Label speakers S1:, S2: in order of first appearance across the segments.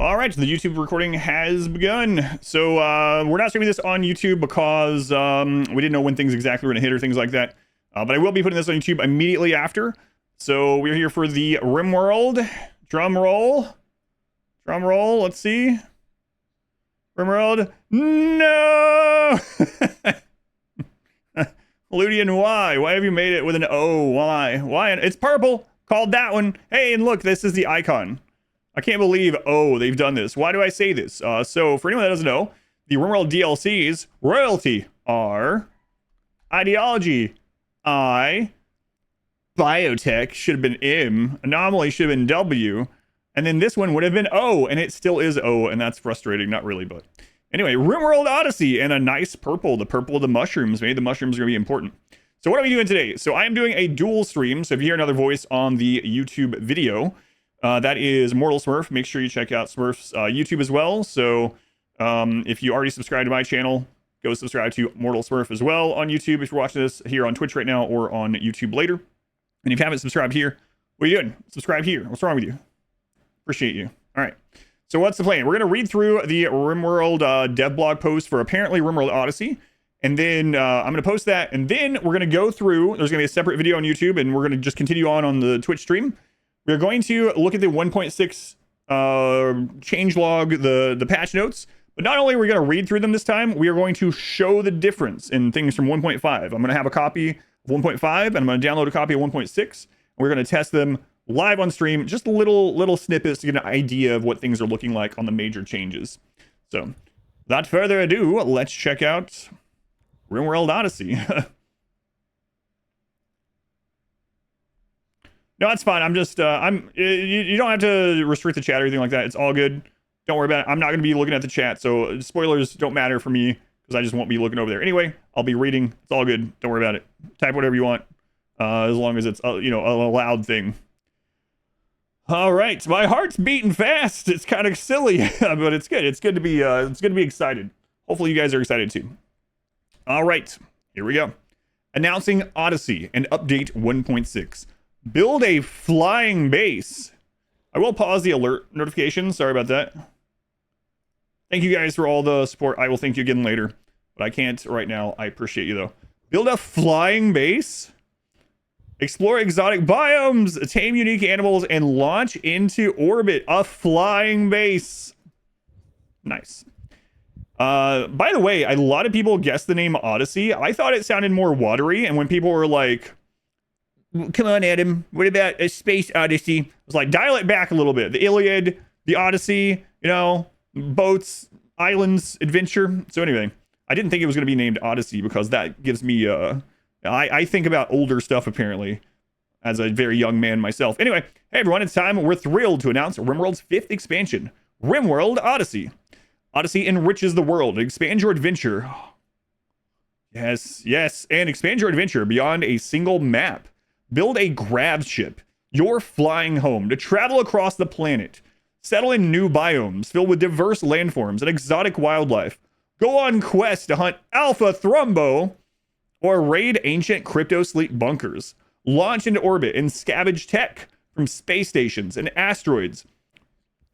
S1: All right, so the YouTube recording has begun. So we're not streaming this on YouTube because we didn't know when things exactly were going to hit or things like that. But I will be putting this on YouTube immediately after. So we're here for the RimWorld. Drum roll. Drum roll. Let's see. RimWorld. No! Ludian, why? Why have you made it with an O? Why? Why? It's purple. Called that one. Hey, and look, this is the icon. I can't believe, oh, they've done this. Why do I say this? So for anyone that doesn't know, the RimWorld DLCs, royalty, R, ideology, I, biotech should have been M, anomaly should have been W, and then this one would have been O, and it still is O, and that's frustrating. Not really, but anyway, RimWorld Odyssey, and a nice purple, the purple of the mushrooms. Maybe the mushrooms are going to be important. So what are we doing today? So I am doing a dual stream, so if you hear another voice on the YouTube video, that is Mortal Smurf. Make sure you check out Smurf's YouTube as well. So if you already subscribed to my channel, go subscribe to Mortal Smurf as well on YouTube if you're watching this here on Twitch right now or on YouTube later. And if you haven't subscribed here, what are you doing? Subscribe here. What's wrong with you? Appreciate you. All right. So what's the plan? We're going to read through the RimWorld dev blog post for apparently RimWorld Odyssey. And then I'm going to post that. And then we're going to go through. There's going to be a separate video on YouTube. And we're going to just continue on the Twitch stream. We're going to look at the 1.6 changelog, the patch notes. But not only are we going to read through them this time, we are going to show the difference in things from 1.5. I'm going to have a copy of 1.5, and I'm going to download a copy of 1.6. We're going to test them live on stream, just little snippets to get an idea of what things are looking like on the major changes. So, without further ado, let's check out RimWorld Odyssey. No, that's fine. I'm just, you don't have to restrict the chat or anything like that. It's all good. Don't worry about it. I'm not going to be looking at the chat, so spoilers don't matter for me because I just won't be looking over there. Anyway, I'll be reading. It's all good. Don't worry about it. Type whatever you want, as long as it's, an allowed thing. All right. My heart's beating fast. It's kind of silly, but it's good. It's good to be excited. Hopefully you guys are excited too. All right. Here we go. Announcing Odyssey and update 1.6. Build a flying base. I will pause the alert notification. Sorry about that. Thank you guys for all the support. I will thank you again later, but I can't right now. I appreciate you though. Build a flying base. Explore exotic biomes, tame unique animals, and launch into orbit. A flying base. Nice. By the way, a lot of people guessed the name Odyssey. I thought it sounded more watery, and when people were like, come on, Adam, what about a space Odyssey? I was like, dial it back a little bit. The Iliad, the Odyssey, boats, islands, adventure. So anyway, I didn't think it was going to be named Odyssey because that gives me, I think about older stuff apparently as a very young man myself. Anyway, hey everyone, it's time. We're thrilled to announce RimWorld's 5th expansion, RimWorld Odyssey. Odyssey enriches the world. Expand your adventure. Yes, and expand your adventure beyond a single map. Build a grav ship, your flying home, to travel across the planet. Settle in new biomes filled with diverse landforms and exotic wildlife. Go on quests to hunt Alpha Thrumbo or raid ancient crypto sleep bunkers. Launch into orbit and scavenge tech from space stations and asteroids.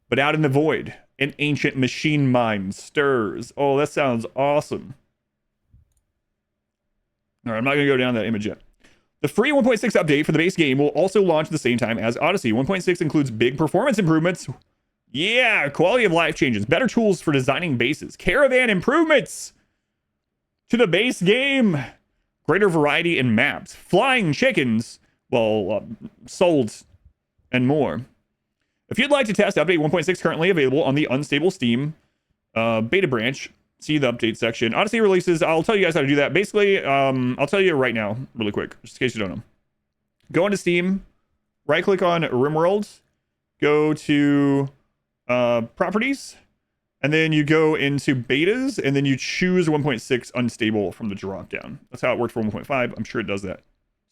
S1: But out in the void, an ancient machine mind stirs. Oh, that sounds awesome. All right, I'm not going to go down that image yet. The free 1.6 update for the base game will also launch at the same time as Odyssey. 1.6 includes big performance improvements. Yeah, quality of life changes, better tools for designing bases, caravan improvements to the base game, greater variety in maps, flying chickens, sold, and more. If you'd like to test update 1.6 currently available on the unstable Steam beta branch, see the update section. Odyssey releases, I'll tell you guys how to do that. Basically, I'll tell you right now, really quick, just in case you don't know. Go into Steam, right click on RimWorld, go to properties, and then you go into betas, and then you choose 1.6 unstable from the drop down. That's how it worked for 1.5. I'm sure it does that.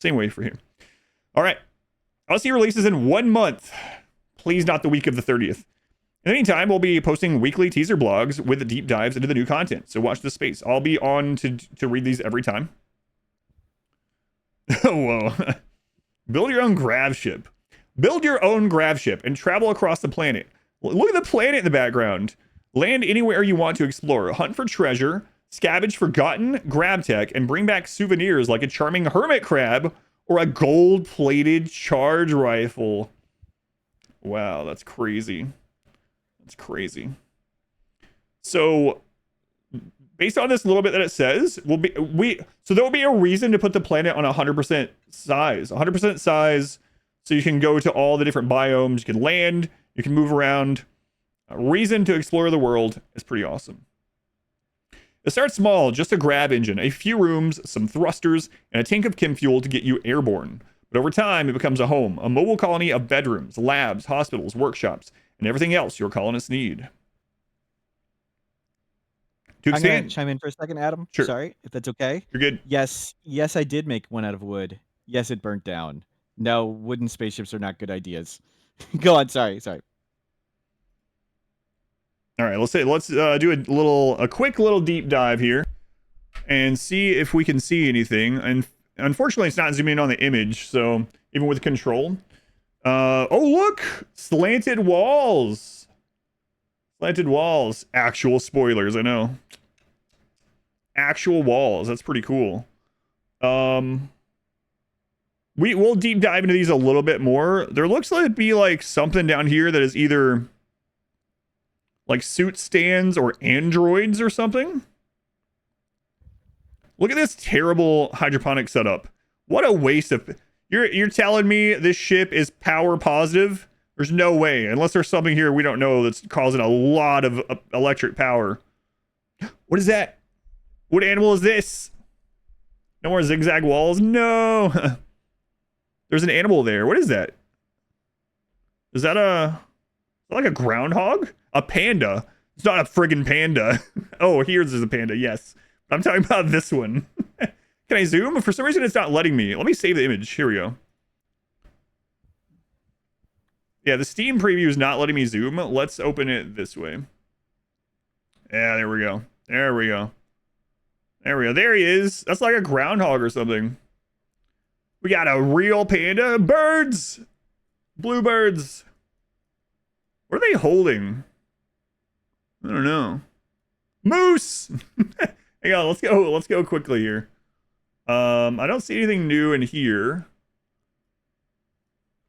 S1: Same way for here. All right. Odyssey releases in 1 month. Please not the week of the 30th. In the meantime, we'll be posting weekly teaser blogs with deep dives into the new content. So watch this space. I'll be on to read these every time. Whoa. Build your own grav ship. Build your own grav ship and travel across the planet. Look at the planet in the background. Land anywhere you want to explore. Hunt for treasure, scavenge forgotten grab tech, and bring back souvenirs like a charming hermit crab or a gold-plated charge rifle. Wow, that's crazy. That's crazy. So, based on this little bit that it says, so there will be a reason to put the planet on 100% size. 100% size, so you can go to all the different biomes. You can land. You can move around. A reason to explore the world is pretty awesome. It starts small, just a grab engine, a few rooms, some thrusters, and a tank of chem fuel to get you airborne. But over time, it becomes a home, a mobile colony of bedrooms, labs, hospitals, workshops, and everything else your colonists need.
S2: I'm going to chime in for a second, Adam.
S1: Sure.
S2: Sorry, if that's okay.
S1: You're good.
S2: Yes, I did make one out of wood. Yes, it burnt down. No, wooden spaceships are not good ideas. Go on, sorry.
S1: All right, let's do a quick little deep dive here and see if we can see anything. And unfortunately, it's not zooming in on the image, so even with control. Oh, look! Slanted walls. Slanted walls. Actual spoilers, I know. Actual walls. That's pretty cool. We'll deep dive into these a little bit more. There looks like to be like something down here that is either like suit stands or androids or something. Look at this terrible hydroponic setup. What a waste of... You're telling me this ship is power positive? There's no way, unless there's something here we don't know that's causing a lot of electric power. What is that? What animal is this? No more zigzag walls? No. There's an animal there. What is that? Is that like a groundhog? A panda? It's not a friggin' panda. Oh, here's a panda. Yes. I'm talking about this one. Can I zoom? For some reason, it's not letting me. Let me save the image. Here we go. Yeah, the Steam preview is not letting me zoom. Let's open it this way. Yeah, there we go. There we go. There we go. There he is. That's like a groundhog or something. We got a real panda. Birds! Bluebirds. What are they holding? I don't know. Moose! Hang on, let's go quickly here. I don't see anything new in here.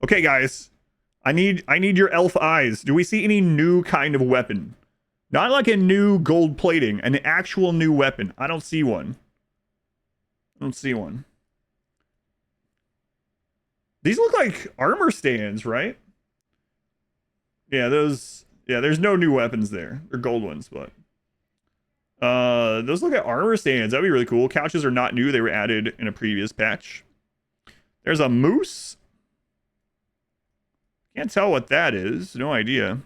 S1: Okay, guys. I need your elf eyes. Do we see any new kind of weapon? Not like a new gold plating, an actual new weapon. I don't see one. I don't see one. These look like armor stands, right? Yeah, those... Yeah, there's no new weapons there. They're gold ones, but... those look like armor stands. That'd be really cool. Couches are not new. They were added in a previous patch. There's a moose. Can't tell what that is. No idea.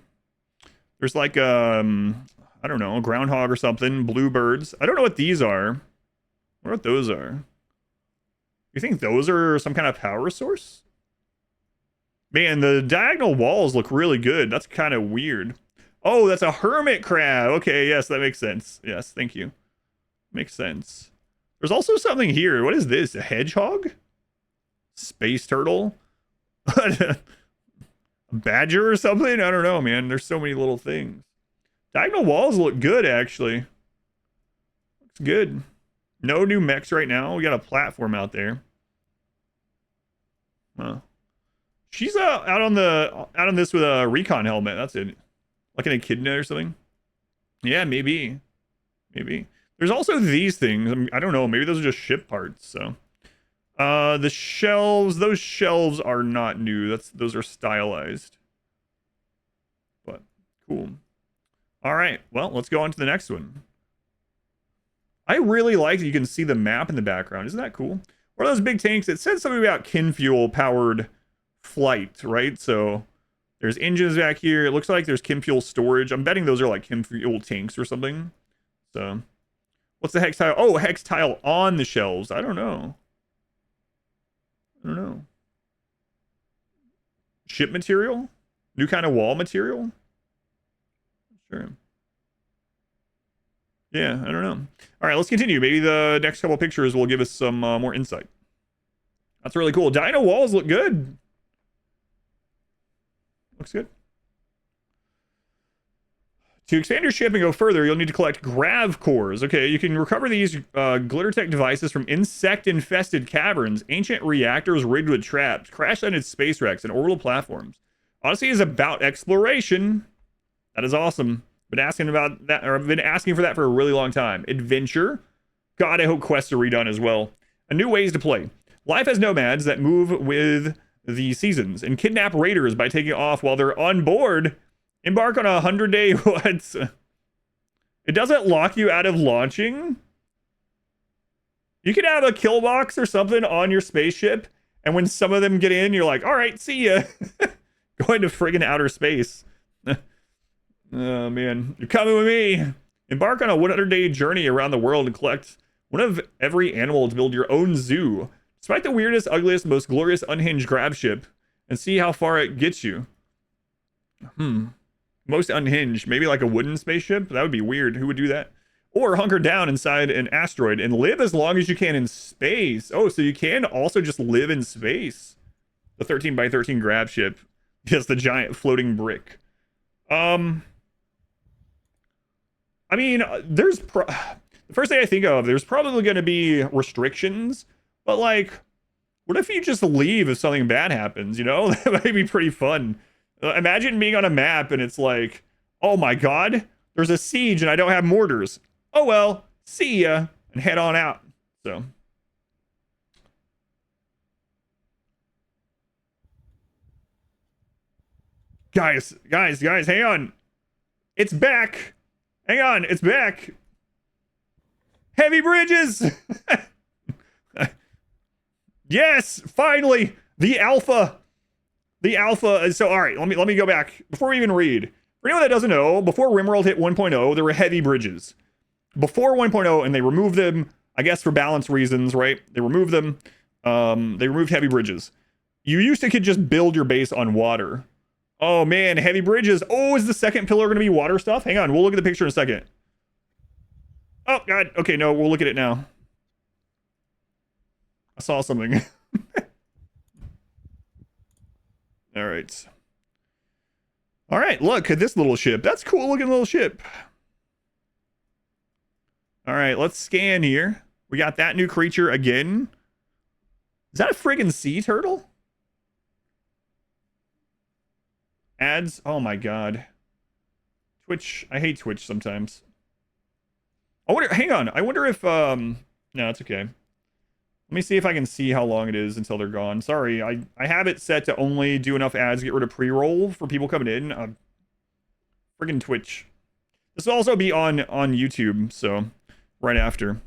S1: There's like, I don't know, a groundhog or something. Bluebirds. I don't know what these are. I wonder what those are. You think those are some kind of power source? Man, the diagonal walls look really good. That's kind of weird. Oh, that's a hermit crab. Okay, yes, that makes sense. Yes, thank you. Makes sense. There's also something here. What is this? A hedgehog? Space turtle? A badger or something? I don't know, man. There's so many little things. Diagonal walls look good, actually. Looks good. No new mechs right now. We got a platform out there. Huh. She's out on this with a recon helmet. That's it. Like an echidna or something. Yeah, maybe. Maybe. There's also these things. I don't know. Maybe those are just ship parts. So, the shelves. Those shelves are not new. Those are stylized. But cool. All right. Well, let's go on to the next one. I really like that you can see the map in the background. Isn't that cool? What are those big tanks? It said something about kin fuel powered flight, right? So there's engines back here. It looks like there's chem fuel storage. I'm betting those are like chem fuel tanks or something. So what's the hex tile? Oh, hex tile on the shelves. I don't know. Ship material? New kind of wall material? Sure. Yeah, I don't know. All right, let's continue. Maybe the next couple pictures will give us some more insight. That's really cool. Dino walls look good. Looks good. To expand your ship and go further, you'll need to collect grav cores. Okay, you can recover these glitter tech devices from insect-infested caverns, ancient reactors rigged with traps, crash-landed space wrecks, and orbital platforms. Odyssey is about exploration. That is awesome. Been asking about that, or I've been asking for that for a really long time. Adventure. God, I hope quests are redone as well. And new ways to play. Life as nomads that move with the seasons and kidnap raiders by taking off while they're on board. Embark on a 100-day what? It doesn't lock you out of launching. You could have a kill box or something on your spaceship, and when some of them get in, you're like, all right, see ya. Going to friggin' outer space. Oh, man. You're coming with me. Embark on a 100-day journey around the world and collect one of every animal to build your own zoo. Despite the weirdest, ugliest, most glorious unhinged grab ship, and see how far it gets you. Most unhinged. Maybe like a wooden spaceship? That would be weird. Who would do that? Or hunker down inside an asteroid and live as long as you can in space. Oh, so you can also just live in space. The 13 by 13 grab ship. Yes, the giant floating brick. I mean, the first thing I think of, there's probably going to be restrictions, but like, what if you just leave if something bad happens, you know? That might be pretty fun. Imagine being on a map and it's like, oh my god, there's a siege and I don't have mortars. Oh well, see ya, and head on out. So. Guys, hang on. It's back. Hang on, it's back. Heavy bridges. Yes, finally, the alpha. The alpha. So, all right, let me go back before we even read. For anyone that doesn't know, before RimWorld hit 1.0, there were heavy bridges. Before 1.0, and they removed them, I guess for balance reasons, right? They removed them. They removed heavy bridges. You used to could just build your base on water. Oh man, heavy bridges. Oh, is the second pillar going to be water stuff? Hang on, we'll look at the picture in a second. Oh god. Okay, no, we'll look at it now. I saw something. All right. All right, look at this little ship. That's cool looking little ship. All right, let's scan here. We got that new creature again. Is that a friggin' sea turtle? Ads? Oh my god. Twitch. I hate Twitch sometimes. I wonder, hang on. I wonder if, no, it's okay. Let me see if I can see how long it is until they're gone. Sorry, I have it set to only do enough ads to get rid of pre-roll for people coming in. Friggin' Twitch. This will also be on YouTube, so right after.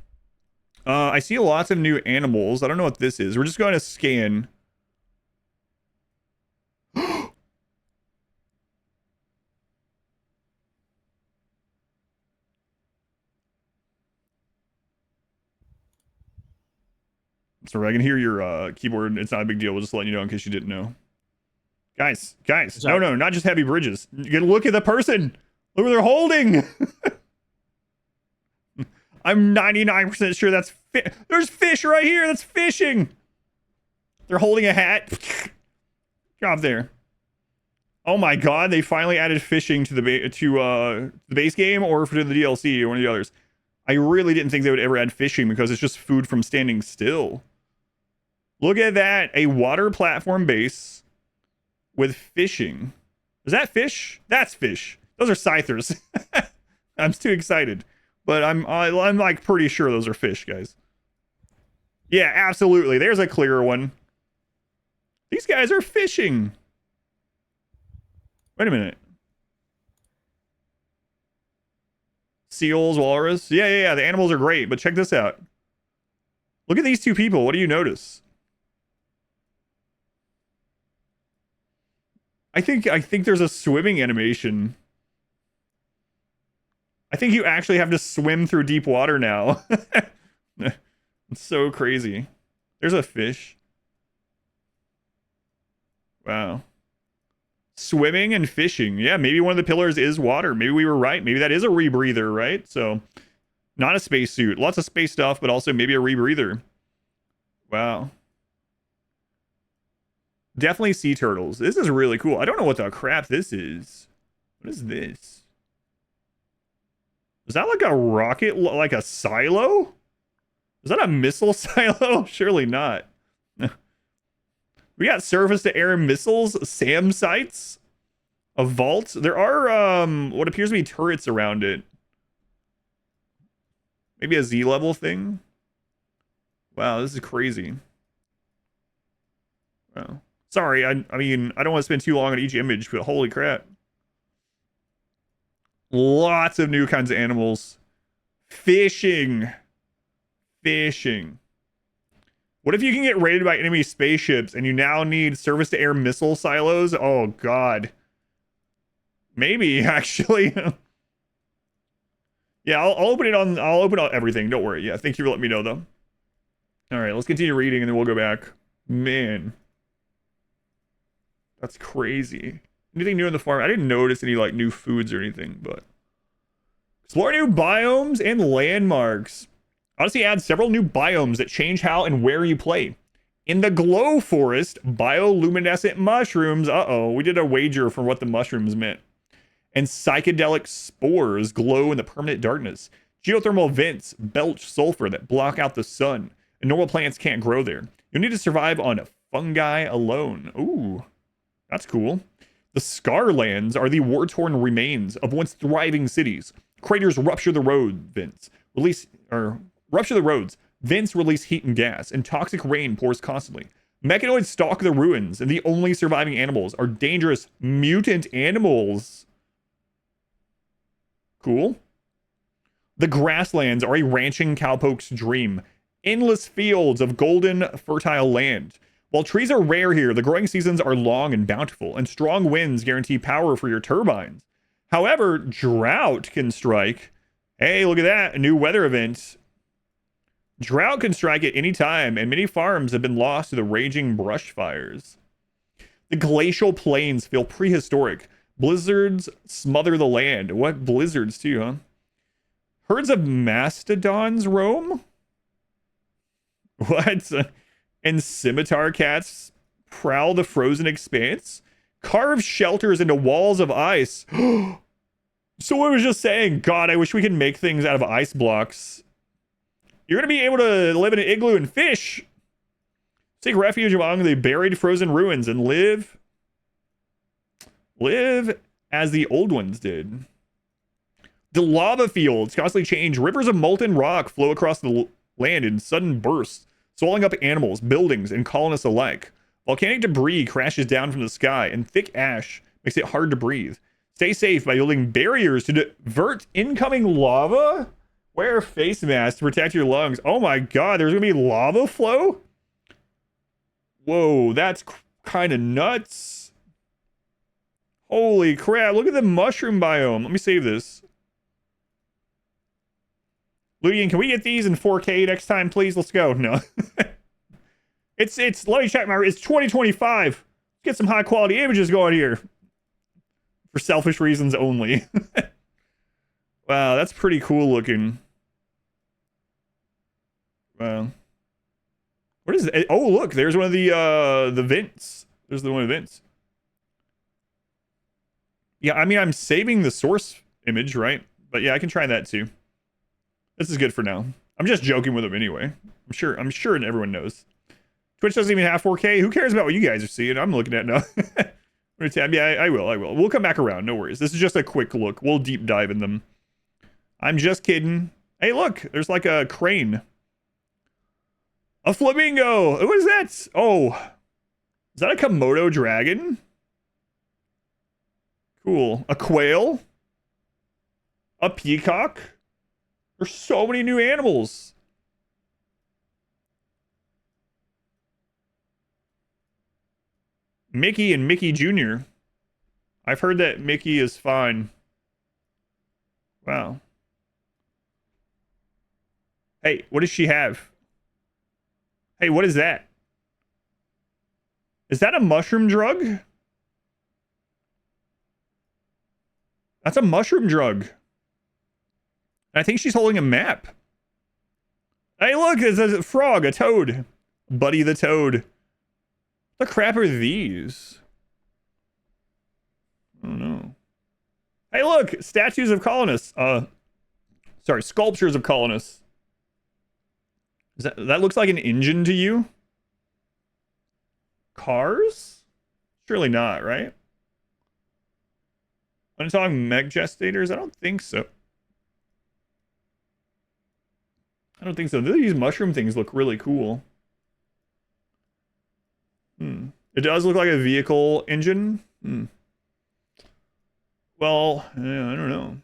S1: I see lots of new animals. I don't know what this is. We're just going to scan. Sorry, I can hear your keyboard. It's not a big deal. We'll just let you know in case you didn't know. Guys. No, not just heavy bridges. You can look at the person. Look what they're holding. I'm 99% sure that's there's fish right here. That's fishing. They're holding a hat. Drop there. Oh my god, they finally added fishing to the base game or to the DLC or one of the others. I really didn't think they would ever add fishing because it's just food from standing still. Look at that. A water platform base with fishing. Is that fish? That's fish. Those are scythers. I'm too excited. But I'm like pretty sure those are fish, guys. Yeah, absolutely. There's a clearer one. These guys are fishing. Wait a minute. Seals, walrus. Yeah. The animals are great, but check this out. Look at these two people. What do you notice? I think there's a swimming animation. I think you actually have to swim through deep water now. It's so crazy. There's a fish. Wow. Swimming and fishing. Yeah, maybe one of the pillars is water. Maybe we were right. Maybe that is a rebreather, right? So, not a spacesuit. Lots of space stuff, but also maybe a rebreather. Wow. Definitely sea turtles. This is really cool. I don't know what the crap this is. What is this? Is that like a rocket, like a silo? Is that a missile silo? Surely not. We got surface to air missiles, SAM sites, a vault. There are what appears to be turrets around it. Maybe a Z level thing. Wow, this is crazy. Wow. Sorry, I mean, I don't want to spend too long on each image, but holy crap. Lots of new kinds of animals. Fishing. Fishing. What if you can get raided by enemy spaceships and you now need surface to air missile silos? Oh god. Maybe actually. Yeah, I'll open it on. I'll open up everything. Don't worry. Yeah, thank you for letting me know though. All right, let's continue reading and then we'll go back. Man, that's crazy. Anything new in the farm? I didn't notice any like new foods or anything, but explore new biomes and landmarks. Odyssey adds several new biomes that change how and where you play. In the Glow Forest, bioluminescent mushrooms. Uh-oh, we did a wager for what the mushrooms meant. And psychedelic spores glow in the permanent darkness. Geothermal vents belch sulfur that block out the sun, and normal plants can't grow there. You'll need to survive on fungi alone. Ooh, that's cool. The Scarlands are the war-torn remains of once thriving cities. Craters rupture the road vents, rupture the roads. Vents release heat and gas, and toxic rain pours constantly. Mechanoids stalk the ruins, and the only surviving animals are dangerous mutant animals. Cool. The grasslands are a ranching cowpoke's dream. Endless fields of golden, fertile land. While trees are rare here, the growing seasons are long and bountiful, and strong winds guarantee power for your turbines. However, drought can strike. Hey, look at that, a new weather event. Drought can strike at any time, and many farms have been lost to the raging brush fires. The glacial plains feel prehistoric. Blizzards smother the land. What blizzards too, huh? Herds of mastodons roam? What? And scimitar cats prowl the frozen expanse? Carve shelters into walls of ice. So I was just saying, God, I wish we could make things out of ice blocks. You're going to be able to live in an igloo and fish. Take refuge among the buried frozen ruins and live as the old ones did. The lava fields constantly change. Rivers of molten rock flow across the land in sudden bursts, swallowing up animals, buildings, and colonists alike. Volcanic debris crashes down from the sky, and thick ash makes it hard to breathe. Stay safe by building barriers to divert incoming lava. Wear a face mask to protect your lungs. Oh my god, there's gonna be lava flow? Whoa, that's kind of nuts. Holy crap, look at the mushroom biome. Let me save this. Ludian, can we get these in 4K next time, please? Let's go. No. It's let me check it's 2025. Let's get some high quality images going here. For selfish reasons only. Wow, that's pretty cool looking. Wow. What is it? Oh, look, there's one of the vents. There's the one of the vents. Yeah, I mean, I'm saving the source image, right? But yeah, I can try that too. This is good for now. I'm just joking with them anyway. I'm sure everyone knows. Twitch doesn't even have 4K. Who cares about what you guys are seeing? I'm looking at now. Yeah, I will. We'll come back around. No worries. This is just a quick look. We'll deep dive in them. I'm just kidding. Hey, look. There's like a crane. A flamingo. What is that? Oh. Is that a Komodo dragon? Cool. A quail? A peacock? There's so many new animals. Mickey and Mickey Jr. I've heard that Mickey is fine. Wow. Hey, what does she have? Hey, what is that? Is that a mushroom drug? That's a mushroom drug. I think she's holding a map. Hey, look, there's a frog, a toad. Buddy the toad. What the crap are these? I don't know. Hey, look, statues of colonists. Sorry, sculptures of colonists. That looks like an engine to you? Cars? Surely not, right? When I'm talking mech gestators, I don't think so. I don't think so. These mushroom things look really cool. It does look like a vehicle engine. Well, yeah, I don't know.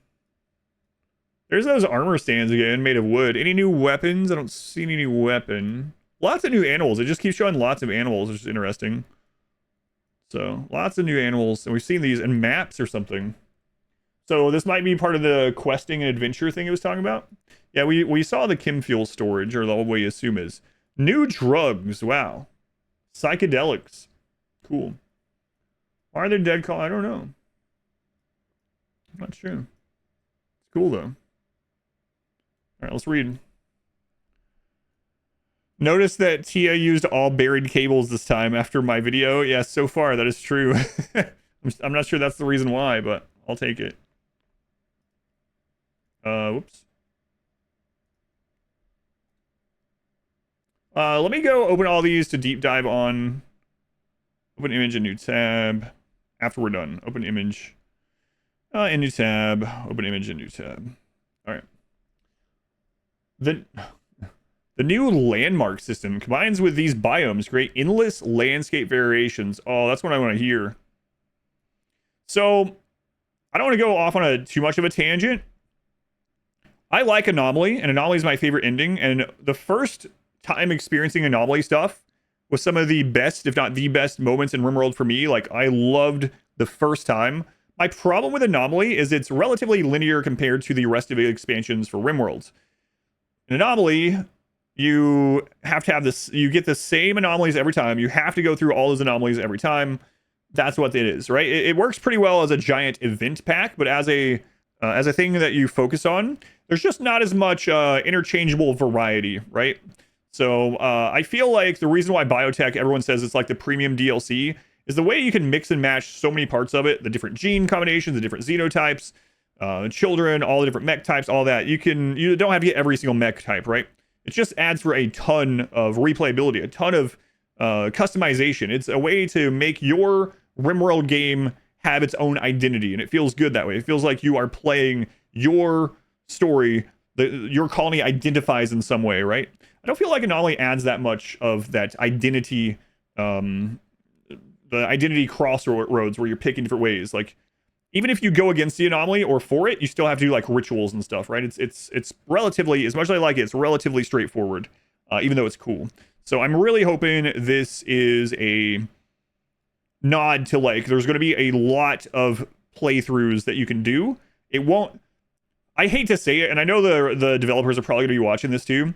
S1: There's those armor stands again, made of wood. Any new weapons? I don't see any new weapon. Lots of new animals. It just keeps showing lots of animals, which is interesting. So, lots of new animals. And we've seen these in maps or something. So, this might be part of the questing and adventure thing it was talking about. Yeah, we saw the chem fuel storage, or the what we assume is. New drugs. Wow. Psychedelics. Cool. Why are they dead call? I don't know. I'm not sure. It's cool, though. All right, let's read. Notice that Tia used all buried cables this time after my video. Yeah, so far, that is true. I'm not sure that's the reason why, but I'll take it. Whoops. Let me go open all these to deep dive on. Open image, a new tab. After we're done, open image. A new tab. Open image, a new tab. All right. The new landmark system combines with these biomes, create endless landscape variations. Oh, that's what I want to hear. So, I don't want to go off on too much of a tangent. I like Anomaly, and Anomaly is my favorite ending. And the first time experiencing Anomaly stuff was some of the best, if not the best, moments in RimWorld for me. Like, I loved the first time. My problem with Anomaly is it's relatively linear compared to the rest of the expansions for RimWorld. In Anomaly, you have to have this, you get the same anomalies every time. You have to go through all those anomalies every time. That's what it is, right? It works pretty well as a giant event pack, but as a thing that you focus on, there's just not as much interchangeable variety, right? So I feel like the reason why Biotech, everyone says it's like the premium DLC, is the way you can mix and match so many parts of it, the different gene combinations, the different xenotypes, children, all the different mech types, all that. You don't have to get every single mech type, right? It just adds for a ton of replayability, a ton of customization. It's a way to make your RimWorld game have its own identity, and it feels good that way. It feels like you are playing your story, your colony identifies in some way, right? I don't feel like Anomaly adds that much of that identity, the identity crossroads where you're picking different ways. Like, even if you go against the Anomaly or for it, you still have to do like rituals and stuff, right? It's relatively, as much as I like it, it's relatively straightforward, even though it's cool. So I'm really hoping this is a nod to, like, there's going to be a lot of playthroughs that you can do. It won't, I hate to say it, and I know the developers are probably going to be watching this too.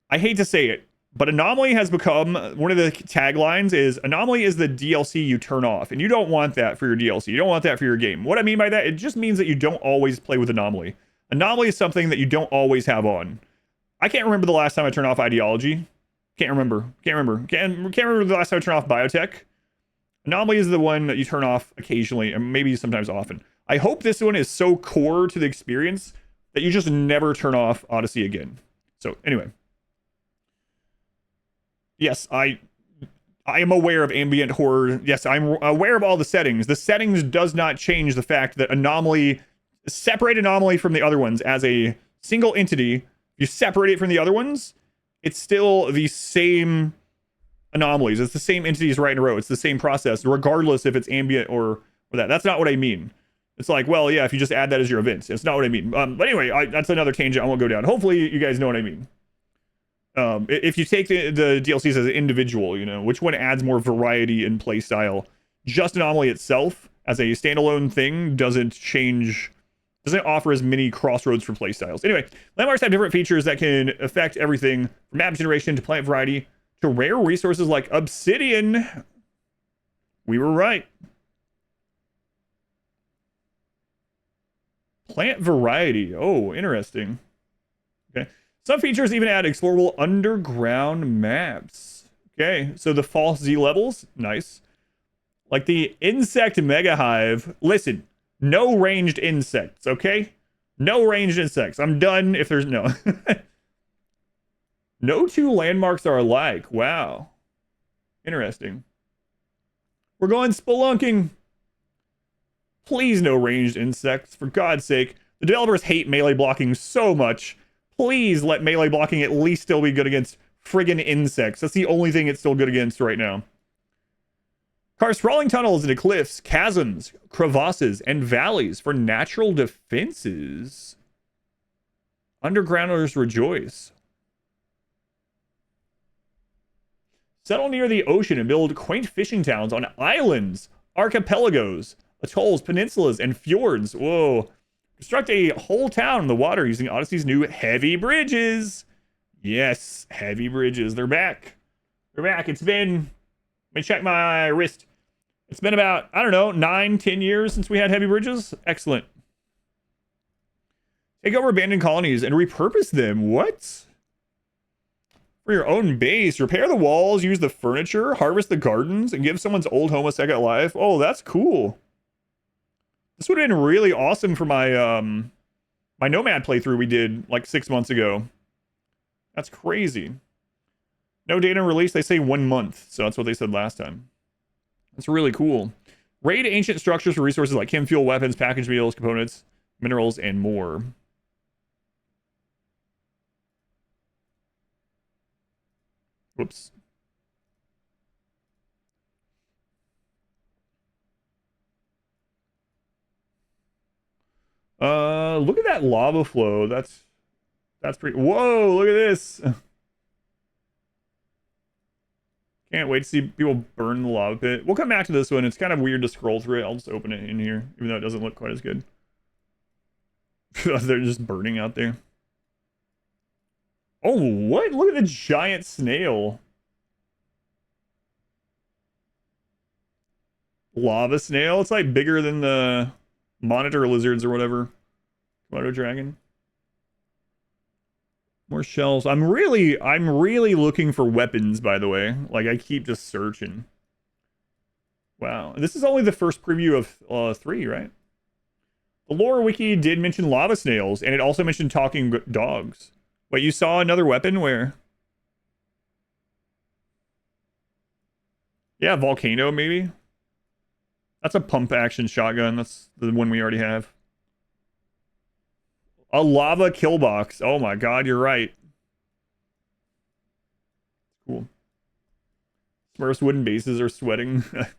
S1: I hate to say it, but Anomaly has become, one of the taglines is, Anomaly is the DLC you turn off, and you don't want that for your DLC. You don't want that for your game. What I mean by that, it just means that you don't always play with Anomaly. Anomaly is something that you don't always have on. I can't remember the last time I turned off Ideology. Can't remember the last time I turned off Biotech. Anomaly is the one that you turn off occasionally, and maybe sometimes often. I hope this one is so core to the experience that you just never turn off Odyssey again. So, anyway. Yes, I am aware of ambient horror. Yes, I'm aware of all the settings. The settings does not change the fact that Anomaly, separate Anomaly from the other ones as a single entity. You separate it from the other ones, it's still the same anomalies. It's the same entities right in a row. It's the same process, regardless if it's ambient or that. That's not what I mean. It's like, well, yeah, if you just add that as your events. It's not what I mean. But anyway, that's another tangent I won't go down. Hopefully, you guys know what I mean. If you take the DLCs as an individual, you know, which one adds more variety in play style? Just Anomaly itself, as a standalone thing, doesn't offer as many crossroads for playstyles. Anyway, landmarks have different features that can affect everything from map generation to plant variety to rare resources like obsidian. We were right. Plant variety. Oh, interesting. Okay. Some features even add explorable underground maps. Okay, so the false Z levels. Nice. Like the insect mega hive. Listen. No ranged insects, okay? No ranged insects. I'm done if there's no. No two landmarks are alike. Wow. Interesting. We're going spelunking. Please no ranged insects, for God's sake. The developers hate melee blocking so much. Please let melee blocking at least still be good against friggin' insects. That's the only thing it's still good against right now. Carve sprawling tunnels into cliffs, chasms, crevasses, and valleys for natural defenses. Undergrounders rejoice. Settle near the ocean and build quaint fishing towns on islands, archipelagos, atolls, peninsulas, and fjords. Whoa. Construct a whole town in the water using Odyssey's new heavy bridges. Yes, heavy bridges. They're back. They're back. It's been... Let me check my wrist. It's been about, I don't know, 9-10 years since we had heavy bridges. Excellent. Take over abandoned colonies and repurpose them. What? For your own base. Repair the walls, use the furniture, harvest the gardens, and give someone's old home a second life. Oh, that's cool. This would have been really awesome for my my Nomad playthrough we did like 6 months ago. That's crazy. No data release. They say 1 month. So that's what they said last time. That's really cool. Raid ancient structures for resources like chem fuel, weapons, package meals, components, minerals, and more. Whoops. Look at that lava flow. That's pretty. Whoa, look at this. Can't wait to see people burn the lava pit. We'll come back to this one. It's kind of weird to scroll through it. I'll just open it in here, even though it doesn't look quite as good. They're just burning out there. Oh, what? Look at the giant snail. Lava snail? It's like bigger than the monitor lizards or whatever. Komodo dragon. More shells. I'm really looking for weapons, by the way. Like, I keep just searching. Wow. This is only the first preview of 3, right? The lore wiki did mention lava snails, and it also mentioned talking dogs. Wait, you saw another weapon? Where? Yeah, volcano, maybe? That's a pump action shotgun. That's the one we already have. A lava kill box. Oh my god, you're right. Cool. Smurfs wooden bases are sweating. It's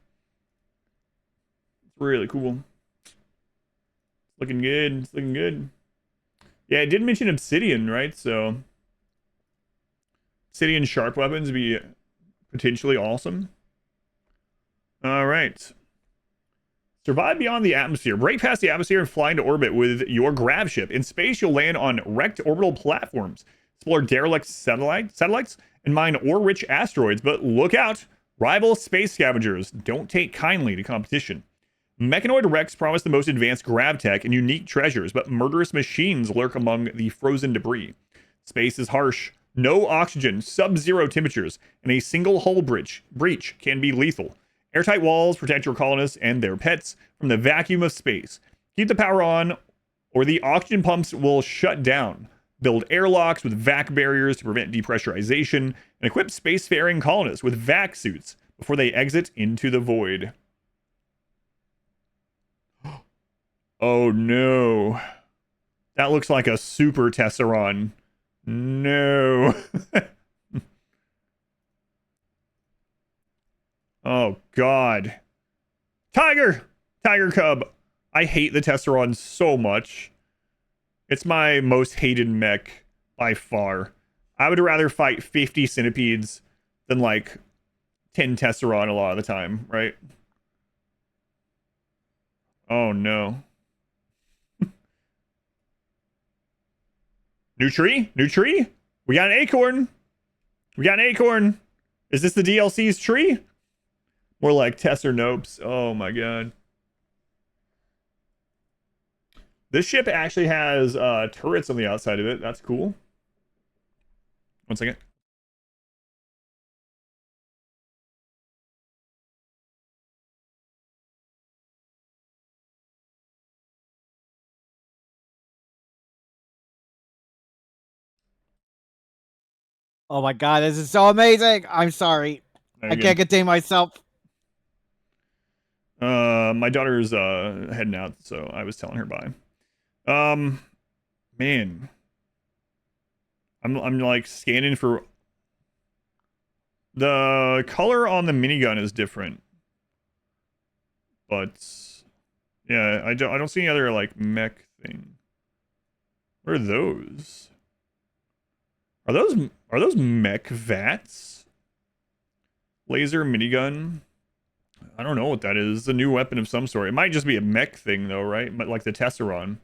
S1: really cool. It's looking good. It's looking good. Yeah, it did mention obsidian, right? So obsidian sharp weapons would be potentially awesome. All right. Survive beyond the atmosphere. Break past the atmosphere and fly into orbit with your grav ship. In space, you'll land on wrecked orbital platforms, explore derelict satellites, and mine ore-rich asteroids. But look out! Rival space scavengers don't take kindly to competition. Mechanoid wrecks promise the most advanced grav tech and unique treasures, but murderous machines lurk among the frozen debris. Space is harsh. No oxygen, sub-zero temperatures, and a single hull breach can be lethal. Airtight walls protect your colonists and their pets from the vacuum of space. Keep the power on, or the oxygen pumps will shut down. Build airlocks with vac barriers to prevent depressurization, and equip spacefaring colonists with vac suits before they exit into the void. Oh no. That looks like a super Tesseron. No. Oh, God. Tiger! Tiger Cub! I hate the Tesseron so much. It's my most hated mech by far. I would rather fight 50 centipedes than, like, 10 Tesseron a lot of the time, right? Oh, no. New tree? New tree? We got an acorn! We got an acorn! Is this the DLC's tree? More like Tess or Nopes. Oh my god. This ship actually has turrets on the outside of it. That's cool. 1 second.
S2: Oh my god, this is so amazing! I'm sorry. I can't contain myself.
S1: My daughter's heading out, so I was telling her bye. Man. I'm like scanning for the color on the minigun is different. But yeah, I don't see any other like mech thing. What are those? Are those mech vats? Laser minigun? I don't know what that is. It's a new weapon of some sort. It might just be a mech thing though, right? But like the Tesseron.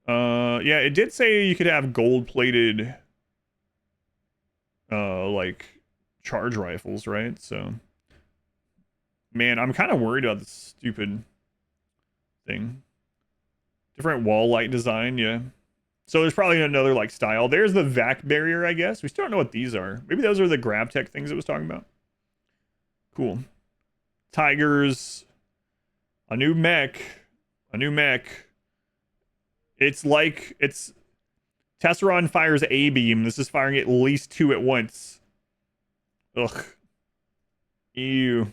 S1: Yeah, it did say you could have gold-plated like charge rifles, right? So man, I'm kind of worried about this stupid thing. Different wall light design, yeah. So there's probably another like style. There's the vac barrier, I guess. We still don't know what these are. Maybe those are the grab tech things it was talking about. Cool. Tigers. A new mech. A new mech. It's like Tesseron fires a beam. This is firing at least 2 at once. Ugh. Ew.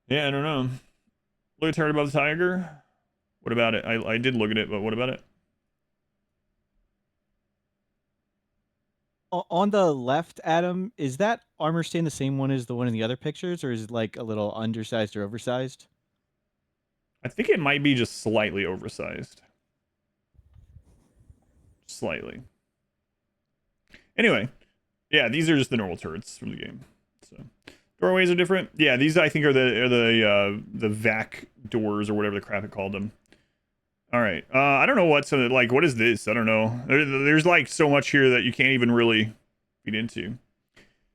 S1: Yeah, I don't know. Look at about the tiger. What about it? I did look at it, but what about it?
S2: On the left, Adam, is that armor stand the same one as the one in the other pictures, or is it like a little undersized or oversized?
S1: I think it might be just slightly oversized. Slightly. Anyway, yeah, these are just the normal turrets from the game. So doorways are different. Yeah, these I think are the vac doors or whatever the crap it called them. All right. I don't know what's like. What is this? I don't know. There's like so much here that you can't even really feed into.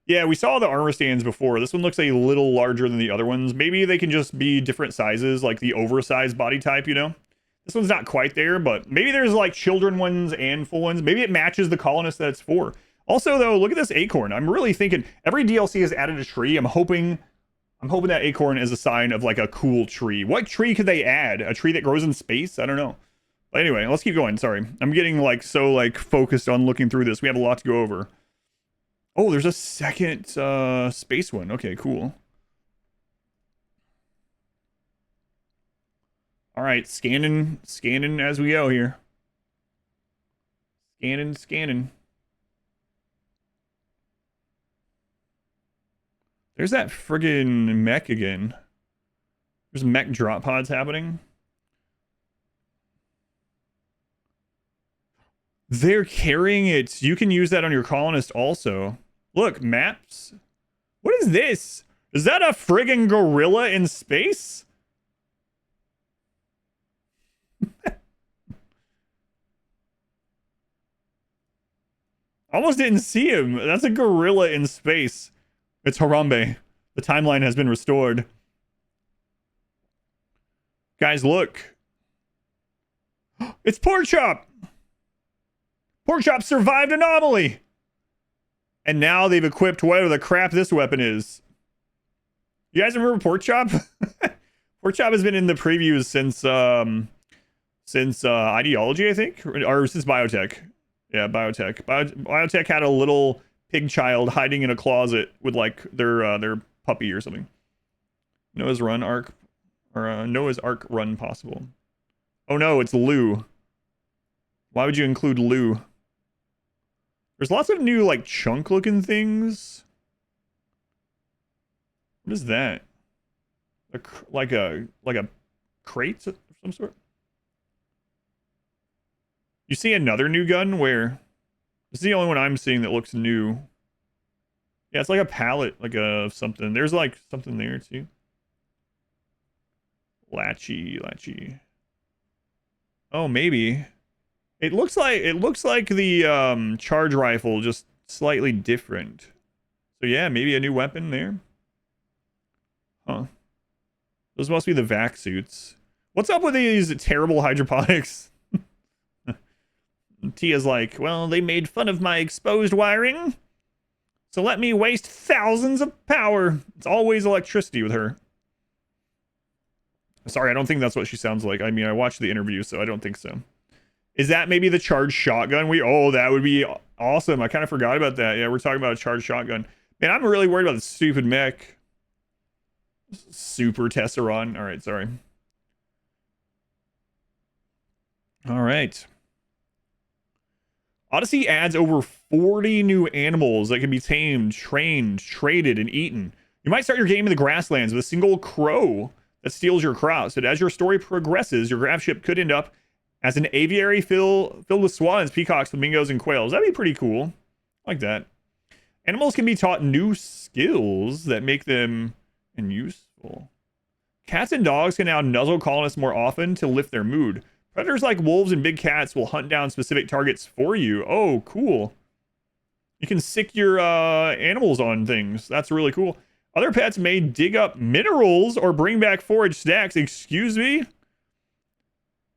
S1: Yeah, we saw the armor stands before. This one looks a little larger than the other ones. Maybe they can just be different sizes, like the oversized body type, you know? This one's not quite there, but maybe there's like children ones and full ones. Maybe it matches the colonist that it's for. Also, though, look at this acorn. I'm really thinking every DLC has added a tree. I'm hoping that acorn is a sign of like a cool tree. What tree could they add? A tree that grows in space? I don't know. But anyway, let's keep going. Sorry. I'm getting like so like focused on looking through this. We have a lot to go over. Oh, there's a second space one. Okay, cool. All right, scanning as we go here. Scanning. There's that friggin' mech again. There's mech drop pods happening. They're carrying it. You can use that on your colonist also. Look, maps. What is this? Is that a friggin' gorilla in space? Almost didn't see him. That's a gorilla in space. It's Harambe. The timeline has been restored. Guys, look. It's Porkchop! Porkchop survived anomaly! And now they've equipped whatever the crap this weapon is. You guys remember Porkchop? Porkchop has been in the previews since Ideology, I think? Or since Biotech. Yeah, Biotech. Biotech had a little pig child hiding in a closet with like their puppy or something. Noah's Ark run possible. Oh no, it's Lou. Why would you include Lou? There's lots of new like chunk looking things. What is that? Like a crate of some sort? You see another new gun where this is the only one I'm seeing that looks new. Yeah, it's like a pallet, like a something. There's like something there too. Latchy. Oh, maybe. It looks like the charge rifle, just slightly different. So yeah, maybe a new weapon there. Huh. Those must be the vac suits. What's up with these terrible hydroponics? Tia's like, well, they made fun of my exposed wiring, so let me waste thousands of power. It's always electricity with her. Sorry, I don't think that's what she sounds like. I mean, I watched the interview, so I don't think so. Is that maybe the charged shotgun? That would be awesome. I kind of forgot about that. Yeah, we're talking about a charged shotgun. Man, I'm really worried about the stupid mech. Super Tesseron. All right, sorry. All right. Odyssey adds over 40 new animals that can be tamed, trained, traded, and eaten. You might start your game in the grasslands with a single crow that steals your crops, but as your story progresses, your craft ship could end up as an aviary filled with swans, peacocks, flamingos, and quails. That'd be pretty cool. I like that. Animals can be taught new skills that make them useful. Cats and dogs can now nuzzle colonists more often to lift their mood. Predators like wolves and big cats will hunt down specific targets for you. Oh, cool. You can sick your animals on things. That's really cool. Other pets may dig up minerals or bring back forage stacks. Excuse me?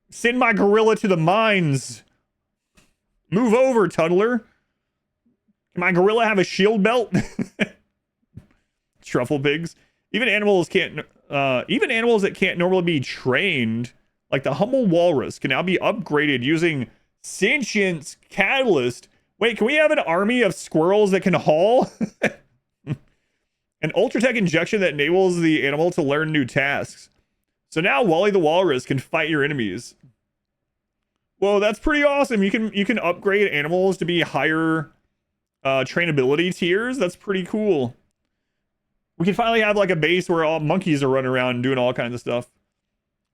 S1: Send my gorilla to the mines. Move over, Tuddler. Can my gorilla have a shield belt? Truffle pigs. Even animals that can't normally be trained, like the humble walrus, can now be upgraded using sentience catalyst. Wait, can we have an army of squirrels that can haul? An ultratech injection that enables the animal to learn new tasks. So now Wally the walrus can fight your enemies. Whoa, that's pretty awesome. You can upgrade animals to be higher trainability tiers. That's pretty cool. We can finally have like a base where all monkeys are running around and doing all kinds of stuff.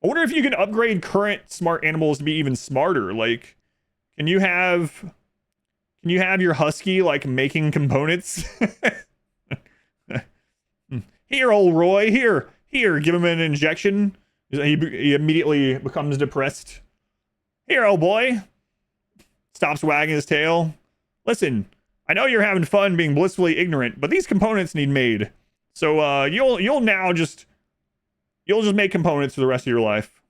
S1: I wonder if you can upgrade current smart animals to be even smarter. Like, can you have your husky like making components? Here, old Roy, here, give him an injection. He immediately becomes depressed. Here, old boy. Stops wagging his tail. Listen, I know you're having fun being blissfully ignorant, but these components need made. So you'll just make components for the rest of your life.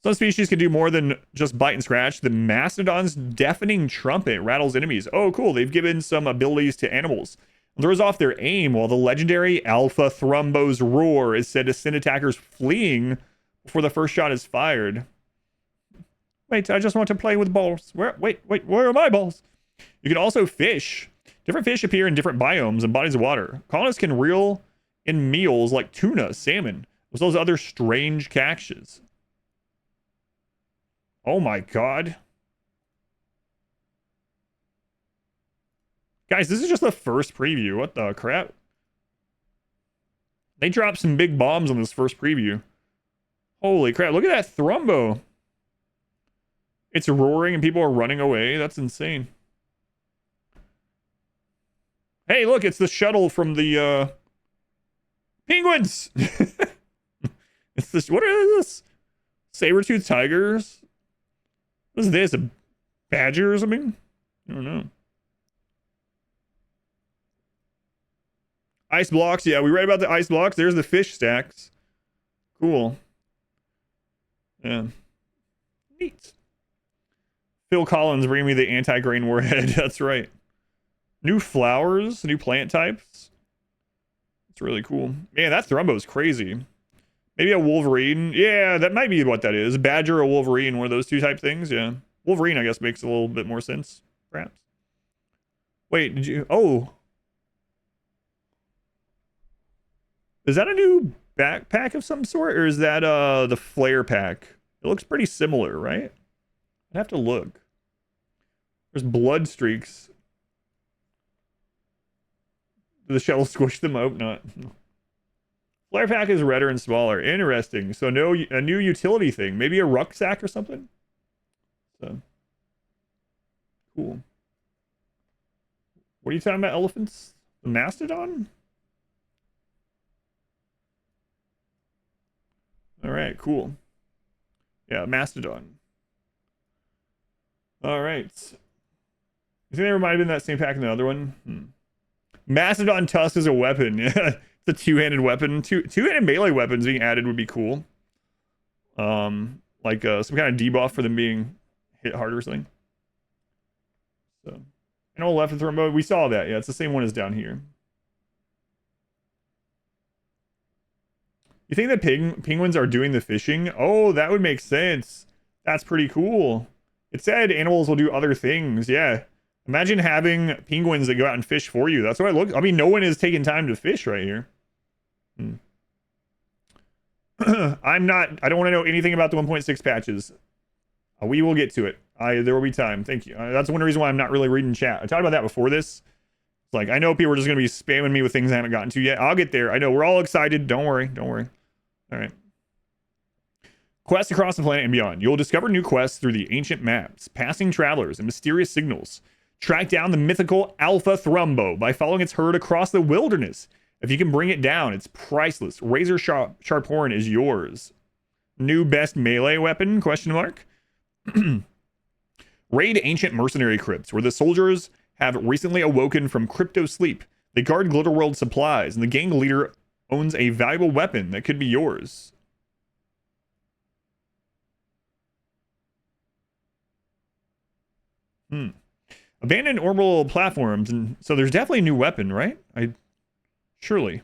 S1: Some species can do more than just bite and scratch. The Mastodon's deafening trumpet rattles enemies. Oh, cool. They've given some abilities to animals. It throws off their aim, while the legendary Alpha Thrumbo's roar is said to send attackers fleeing before the first shot is fired. Wait, I just want to play with balls. Where are my balls? You can also fish. Different fish appear in different biomes and bodies of water. Colonists can reel in meals like tuna, salmon, as well as other strange catches. Oh my god. Guys, this is just the first preview. What the crap? They dropped some big bombs on this first preview. Holy crap, look at that Thrumbo. It's roaring and people are running away. That's insane. Hey, look, it's the shuttle from the penguins. It's this. What are this? Saber-toothed tigers? What is this? A badger or something? I don't know. Ice blocks. Yeah, we read about the ice blocks. There's the fish stacks. Cool. Yeah. Neat. Phil Collins bringing me the anti-grain warhead. That's right. New flowers, new plant types. It's really cool. Man, that Thrumbo is crazy. Maybe a Wolverine. Yeah, that might be what that is. Badger or Wolverine, one of those two type things. Yeah. Wolverine, I guess, makes a little bit more sense, perhaps. Wait, did you... Oh. Is that a new backpack of some sort? Or is that the flare pack? It looks pretty similar, right? I'd have to look. There's blood streaks. Did the shuttle squish them? I hope not. Flare pack is redder and smaller. Interesting. So a new utility thing. Maybe a rucksack or something? So cool. What are you talking about, elephants? The Mastodon? Alright, cool. Yeah, Mastodon. Alright. You think there might have been that same pack in the other one? Mastodon tusk is a weapon. Yeah, it's a two-handed weapon. Two-handed melee weapons being added would be cool. Like some kind of debuff for them being hit harder or something. So, animal left with Thrumbo. We saw that. Yeah, it's the same one as down here. You think that penguins are doing the fishing? Oh, that would make sense. That's pretty cool. It said animals will do other things. Yeah. Imagine having penguins that go out and fish for you. That's what I look. I mean, no one is taking time to fish right here. Hmm. I'm not. I don't want to know anything about the 1.6 patches. We will get to it. There will be time. Thank you. That's one reason why I'm not really reading chat. I talked about that before this. It's like, I know people are just going to be spamming me with things I haven't gotten to yet. I'll get there. I know we're all excited. Don't worry. Don't worry. All right. Quests across the planet and beyond. You'll discover new quests through the ancient maps, passing travelers, and mysterious signals. Track down the mythical Alpha Thrumbo by following its herd across the wilderness. If you can bring it down, it's priceless. Razor sharp horn is yours. New best melee weapon? Question mark. Raid ancient mercenary crypts, where the soldiers have recently awoken from crypto sleep. They guard Glitterworld supplies, and the gang leader owns a valuable weapon that could be yours. Abandoned orbital platforms, and so there's definitely a new weapon, right? Surely.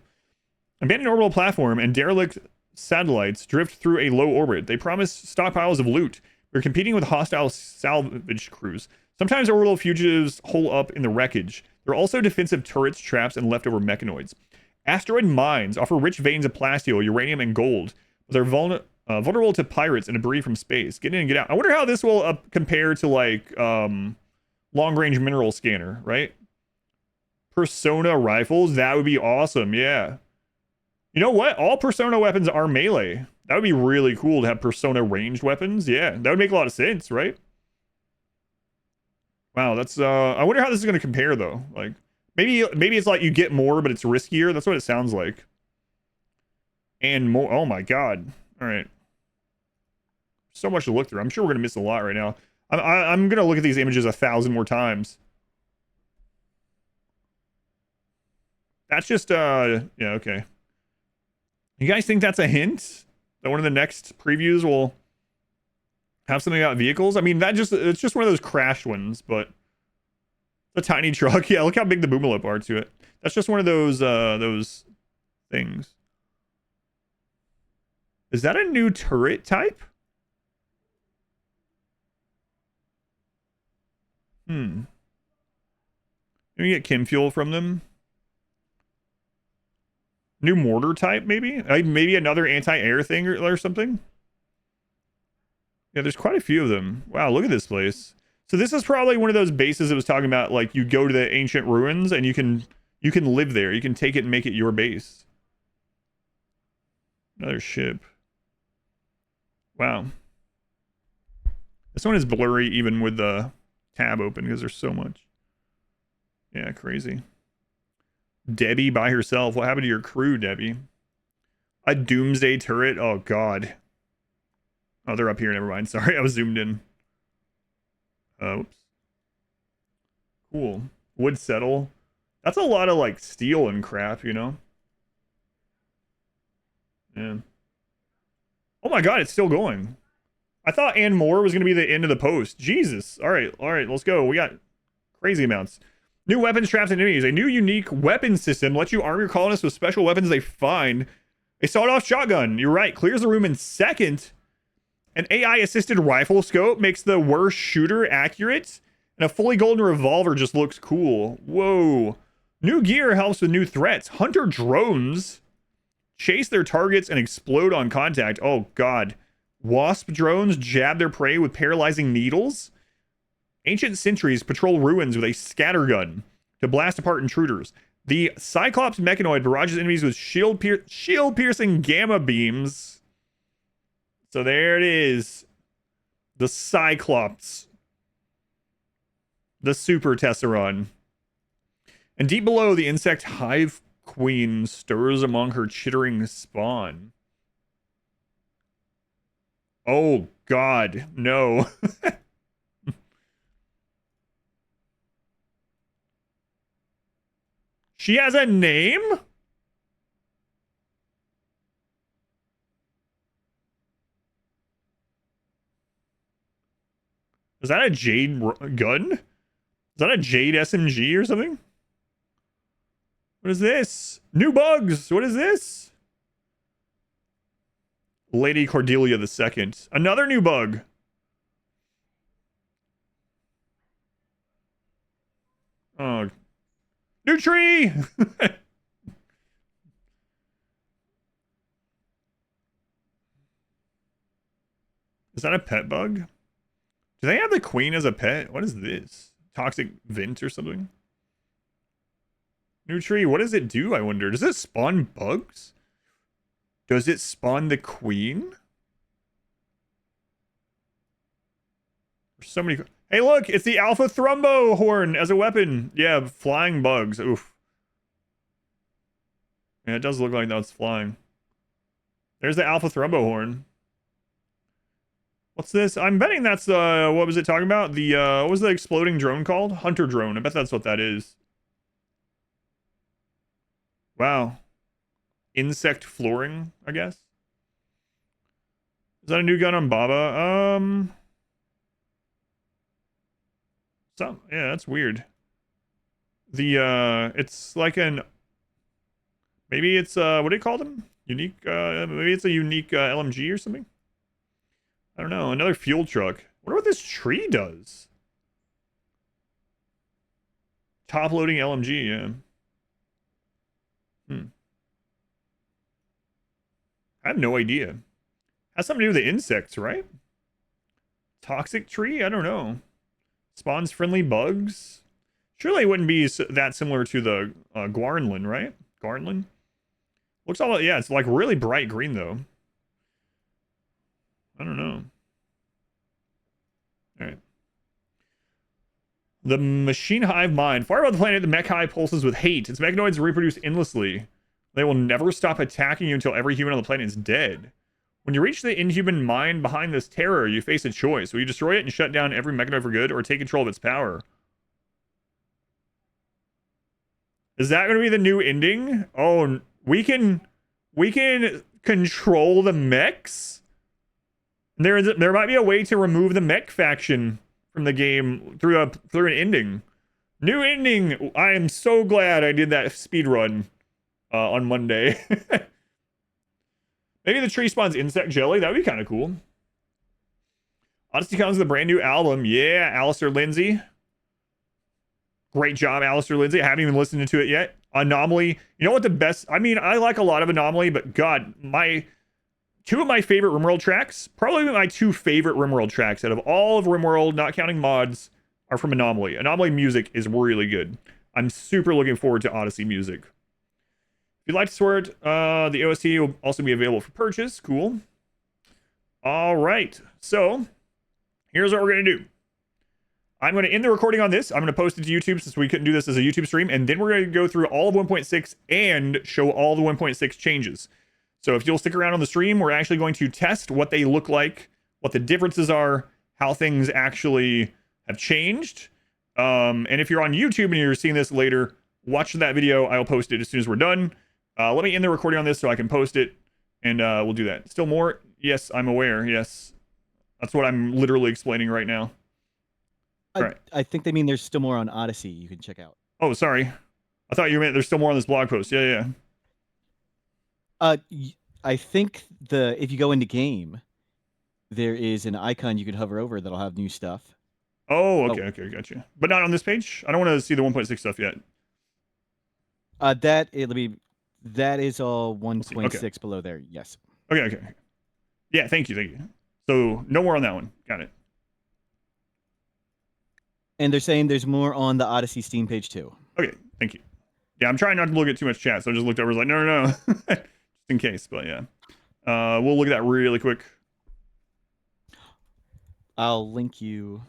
S1: Abandoned orbital platform and derelict satellites drift through a low orbit. They promise stockpiles of loot. They're competing with hostile salvage crews. Sometimes orbital fugitives hole up in the wreckage. There are also defensive turrets, traps, and leftover mechanoids. Asteroid mines offer rich veins of plasteel, uranium, and gold. They're vulnerable to pirates and debris from space. Get in and get out. I wonder how this will compare to, like, long-range mineral scanner, right? Persona rifles, that would be awesome. Yeah. You know what? All Persona weapons are melee. That would be really cool to have Persona ranged weapons. Yeah, that would make a lot of sense, right? Wow, that's I wonder how this is going to compare though. Like maybe it's like you get more but it's riskier. That's what it sounds like. And more. Oh my god. All right. So much to look through. I'm sure we're going to miss a lot right now. I'm going to look at these images 1,000 more times. That's just yeah, okay. You guys think that's a hint that one of the next previews will have something about vehicles? I mean, it's just one of those crash ones, but the tiny truck. Yeah, look how big the boomalip are to it. That's just one of those things. Is that a new turret type? Can we get chem fuel from them? New mortar type, maybe? Maybe another anti-air thing or something? Yeah, there's quite a few of them. Wow, look at this place. So this is probably one of those bases that was talking about, like, you go to the ancient ruins and you can live there. You can take it and make it your base. Another ship. Wow. This one is blurry even with the tab open because there's so much. Yeah, crazy. Debbie by herself. What happened to your crew, Debbie? A doomsday turret? Oh, God. Oh, they're up here. Never mind. Sorry, I was zoomed in. Oops. Cool. Wood settle. That's a lot of, like, steel and crap, you know? Yeah. Oh, my God. It's still going. I thought and more was going to be the end of the post. Jesus. All right. Let's go. We got crazy amounts. New weapons, traps, and enemies. A new unique weapon system lets you arm your colonists with special weapons they find. A sawed-off shotgun. You're right. Clears the room in second. An AI-assisted rifle scope makes the worst shooter accurate. And a fully golden revolver just looks cool. Whoa. New gear helps with new threats. Hunter drones chase their targets and explode on contact. Oh, God. Wasp drones jab their prey with paralyzing needles. Ancient sentries patrol ruins with a scattergun to blast apart intruders. The Cyclops mechanoid barrages enemies with shield-piercing gamma beams. So there it is. The Cyclops. The Super Tesseron. And deep below, the insect hive queen stirs among her chittering spawn. Oh, God. No. She has a name? Is that a Jade gun? Is that a Jade SMG or something? What is this? New bugs! What is this? Lady Cordelia II. Another new bug. New tree! Is that a pet bug? Do they have the queen as a pet? What is this? Toxic vent or something? New tree, what does it do, I wonder? Does it spawn bugs? Does it spawn the queen? There's so many... Hey, look! It's the Alpha Thrumbo horn as a weapon! Yeah, flying bugs. Oof. Yeah, it does look like that's flying. There's the Alpha Thrumbo horn. What's this? I'm betting that's what was it talking about? The what was the exploding drone called? Hunter drone. I bet that's what that is. Wow. Insect flooring, I guess. Is that a new gun on Baba? Yeah, that's weird. The it's like an maybe it's what do you call them? Unique maybe it's a unique LMG or something? I don't know. Another fuel truck. I wonder what this tree does. Top loading LMG, yeah. I have no idea. Has something to do with the insects, right? Toxic tree? I don't know. Spawns friendly bugs? Surely it wouldn't be that similar to the Guarnlin, right? Guarnlin? Looks all, yeah, it's like really bright green though. I don't know. Alright. The machine hive mind. Far above the planet, the mech hive pulses with hate. Its mechanoids reproduce endlessly. They will never stop attacking you until every human on the planet is dead. When you reach the inhuman mind behind this terror, you face a choice. Will you destroy it and shut down every mechanoid for good, or take control of its power? Is that going to be the new ending? Oh, we can control the mechs? There might be a way to remove the mech faction from the game through an ending. New ending. I am so glad I did that speed run on Monday. Maybe the tree spawns insect jelly. That would be kind of cool. Odyssey comes with a brand new album. Yeah, Alistair Lindsay. Great job, Alistair Lindsay. I haven't even listened to it yet. Anomaly. You know what the best... I mean, I like a lot of Anomaly, but God, two of my favorite RimWorld tracks, probably my two favorite RimWorld tracks out of all of RimWorld, not counting mods, are from Anomaly. Anomaly music is really good. I'm super looking forward to Odyssey music. If you'd like to support, the OST will also be available for purchase. Cool. All right. So, here's what we're going to do. I'm going to end the recording on this. I'm going to post it to YouTube since we couldn't do this as a YouTube stream. And then we're going to go through all of 1.6 and show all the 1.6 changes. So if you'll stick around on the stream, we're actually going to test what they look like, what the differences are, how things actually have changed. And if you're on YouTube and you're seeing this later, watch that video. I'll post it as soon as we're done. Let me end the recording on this so I can post it, and we'll do that. Still more? Yes, I'm aware. Yes. That's what I'm literally explaining right now. All right.
S2: I think they mean there's still more on Odyssey you can check out.
S1: Oh, sorry. I thought you meant there's still more on this blog post. Yeah.
S2: I think if you go into game, there is an icon you can hover over that'll have new stuff.
S1: Oh, okay, gotcha. But not on this page? I don't want to see the 1.6 stuff yet.
S2: That is all 1.6 below there. Yes.
S1: Okay. Yeah, thank you. So no more on that one. Got it.
S2: And they're saying there's more on the Odyssey Steam page too.
S1: Okay, thank you. Yeah, I'm trying not to look at too much chat, so I just looked over and was like, no. Just in case, but yeah. We'll look at that really quick.
S2: I'll link you.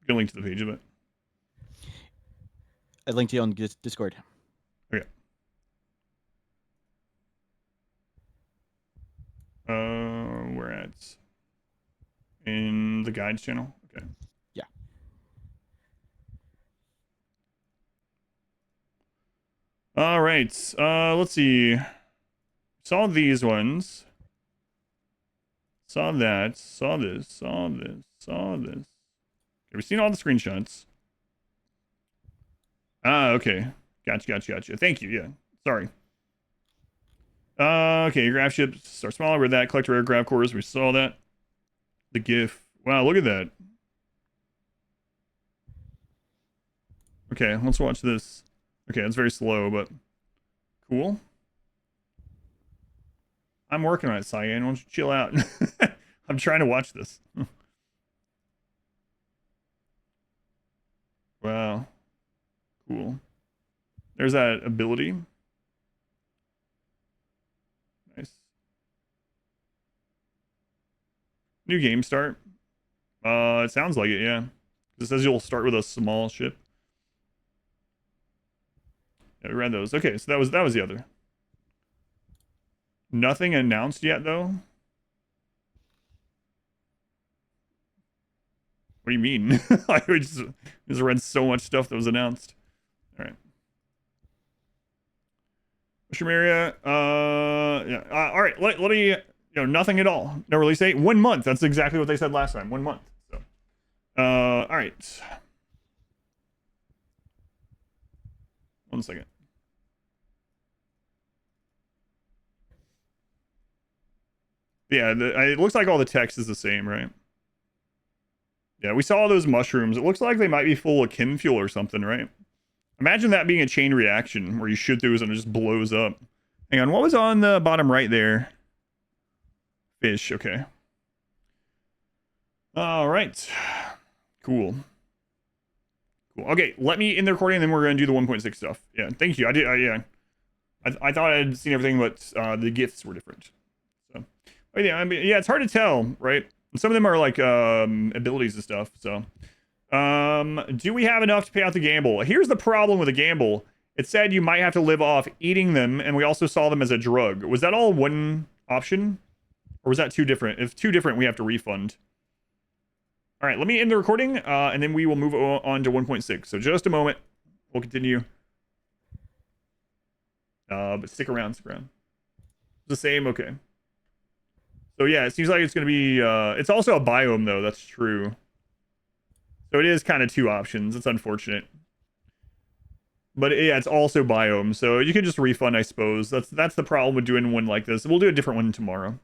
S1: Get a link to the page of it.
S2: I linked you on Discord.
S1: Okay. We're at in the guides channel. Okay.
S2: Yeah.
S1: All right. Let's see. Saw these ones. Saw that. Saw this. Have we seen all the screenshots? Ah, okay. Gotcha. Thank you. Yeah. Sorry. Okay, your graph ships are smaller. With that, collect rare graph cores. We saw that. The GIF. Wow, look at that. Okay, let's watch this. Okay, it's very slow, but cool. I'm working on it, Cyan. Why don't you chill out? I'm trying to watch this. Wow. Cool. There's that ability. Nice. New game start. It sounds like it, yeah. It says you'll start with a small ship. Yeah, we read those. Okay, so that was the other. Nothing announced yet, though. What do you mean? I just read so much stuff that was announced. All right. Mushroom area. Yeah. All right. Let me. Nothing at all. No release date. 1 month. That's exactly what they said last time. 1 month. So. All right. 1 second. Yeah. It looks like all the text is the same, right? Yeah. We saw those mushrooms. It looks like they might be full of chem fuel or something, right? Imagine that being a chain reaction where you shoot those and it just blows up. Hang on, what was on the bottom right there? Fish, okay. All right. Cool. Okay, let me end the recording and then we're going to do the 1.6 stuff. Yeah, thank you. Yeah. I thought I'd seen everything, but the gifts were different. So, yeah, it's hard to tell, right? Some of them are like abilities and stuff, so... do we have enough to pay out the gamble? Here's the problem with the gamble. It said you might have to live off eating them, and we also saw them as a drug. Was that all one option? Or was that two different? If two different, we have to refund. All right, let me end the recording, and then we will move on to 1.6. So just a moment. We'll continue. But stick around. It's the same, okay. So yeah, it seems like it's going to be... it's also a biome, though. That's true. So it is kind of two options. It's unfortunate. But yeah, it's also biome. So you can just refund, I suppose. That's the problem with doing one like this. We'll do a different one tomorrow.